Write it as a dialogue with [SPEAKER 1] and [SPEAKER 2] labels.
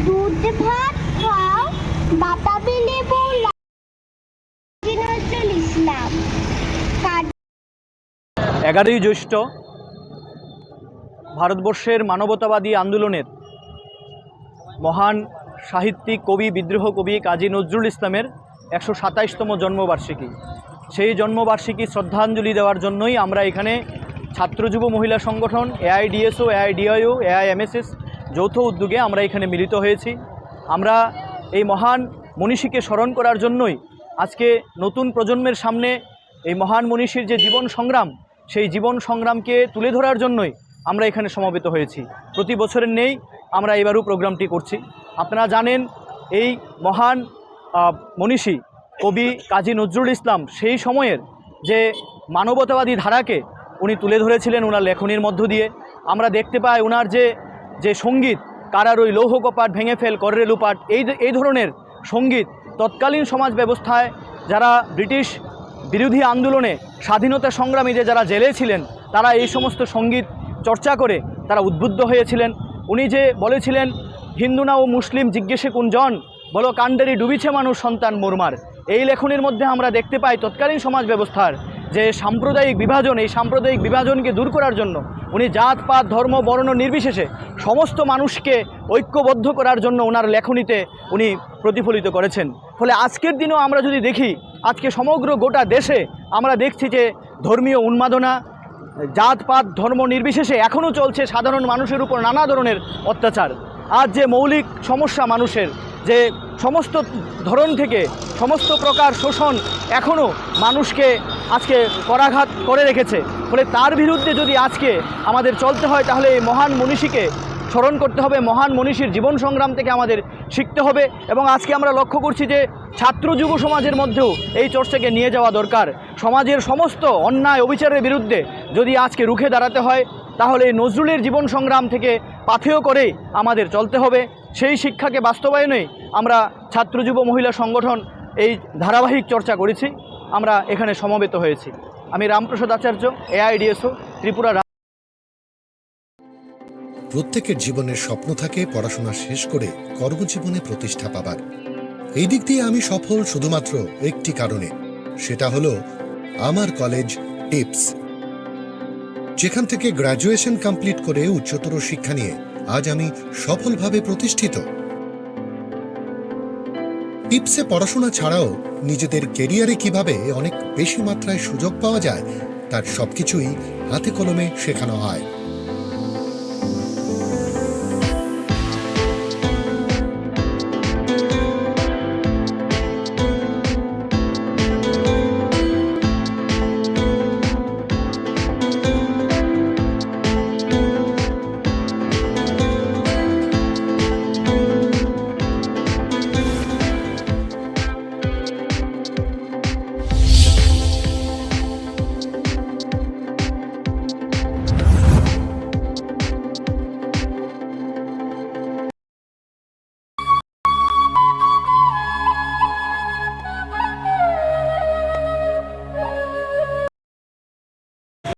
[SPEAKER 1] দুধ ভাত খাও, বাতাবি লেবু, কাজী নজরুল ইসলাম।
[SPEAKER 2] 11ই জ্যৈষ্ঠ ভারতবর্ষের মানবতাবাদী আন্দোলনের মহান সাহিত্যিক, কবি, বিদ্রোহ কবি কাজী নজরুল ইসলামের 127তম জন্মবার্ষিকী। সেই জন্মবার্ষিকী শ্রদ্ধাঞ্জলি দেওয়ার জন্যই আমরা এখানে ছাত্র যুব মহিলা সংগঠন, এআইডিএসও, এআইডিআইও, এআইএমএসএস যৌথ উদ্যোগে আমরা এখানে মিলিত হয়েছি। আমরা এই মহান মনীষীকে স্মরণ করার জন্যই আজকে নতুন প্রজন্মের সামনে এই মহান মনীষীর যে জীবন সংগ্রাম, সেই জীবন সংগ্রামকে তুলে ধরার জন্যই আমরা এখানে সমবেত হয়েছি। প্রতি বছরের নেই আমরা এবারও প্রোগ্রামটি করছি। আপনারা জানেন এই মহান মনীষী কবি কাজী নজরুল ইসলাম সেই সময়ের যে মানবতাবাদী ধারাকে উনি তুলে ধরেছিলেন ওনার লেখনীর মধ্য দিয়ে। আমরা দেখতে পাই ওনার যে সঙ্গীত, কারার ওই লৌহ কপাট ভেঙে ফেল কররে লুপাট, এই ধরনের সঙ্গীত তৎকালীন সমাজ ব্যবস্থায় যারা ব্রিটিশ বিরোধী আন্দোলনে স্বাধীনতা সংগ্রামীদের যারা জেলে ছিলেন, তারা এই সমস্ত সঙ্গীত চর্চা করে তারা উদ্বুদ্ধ হয়েছিলেন। উনি যে বলেছিলেন, হিন্দু না ও মুসলিম জিজ্ঞেসে কোনজন, বলো কাণ্ডেরই ডুবিছে মানুষ সন্তান মোরমার। এই লেখনের মধ্যে আমরা দেখতে পাই তৎকালীন সমাজ ব্যবস্থার যে সাম্প্রদায়িক বিভাজন, এই সাম্প্রদায়িক বিভাজনকে দূর করার জন্য উনি জাত পাত ধর্ম বর্ণ নির্বিশেষে সমস্ত মানুষকে ঐক্যবদ্ধ করার জন্য ওনার লেখনীতে উনি প্রতিফলিত করেছেন। ফলে আজকের দিনেও আমরা যদি দেখি, আজকে সমগ্র গোটা দেশে আমরা দেখছি যে ধর্মীয় উন্মাদনা, জাত পাত ধর্ম নির্বিশেষে এখনও চলছে সাধারণ মানুষের উপর নানা ধরনের অত্যাচার। আজ যে মৌলিক সমস্যা মানুষের, যে সমস্ত ধরন থেকে সমস্ত প্রকার শোষণ এখনও মানুষকে আজকে করাঘাত করে রেখেছে। ফলে তার বিরুদ্ধে যদি আজকে আমাদের চলতে হয়, তাহলে এই মহান মনীষীকে স্মরণ করতে হবে, মহান মনীষীর জীবন সংগ্রাম থেকে আমাদের শিখতে হবে। এবং আজকে আমরা লক্ষ্য করছি যে ছাত্র যুব সমাজের মধ্যেও এই চর্চাকে নিয়ে যাওয়া দরকার। সমাজের সমস্ত অন্যায় অবিচারের বিরুদ্ধে যদি আজকে রুখে দাঁড়াতে হয়, তাহলে নজরুলের জীবন সংগ্রাম থেকে পাথেয় করেই আমাদের চলতে হবে। সেই শিক্ষাকে বাস্তবায়নে আমরা ছাত্র যুব মহিলা সংগঠন এই ধারাবাহিক চর্চা করেছি, আমরা এখানে সমবেত হয়েছি। আমি রামপ্রসাদ আচার্য, এআইডিএসও, ত্রিপুরা।
[SPEAKER 3] প্রত্যেকের জীবনের স্বপ্ন থাকে পড়াশোনা শেষ করে কর্মজীবনে প্রতিষ্ঠা পাবার। এই দিক দিয়ে আমি সফল শুধুমাত্র একটি কারণে, সেটা হলো আমার কলেজ টিপস, যেখান থেকে গ্র্যাজুয়েশন কমপ্লিট করে উচ্চতর শিক্ষা নিয়ে আজ আমি সফলভাবে প্রতিষ্ঠিত। টিপসে পড়াশোনা ছাড়াও নিজেদের কেরিয়ারে কিভাবে অনেক বেশি মাত্রায় সুযোগ পাওয়া যায়, তার সবকিছুই হাতে কলমে শেখানো হয়।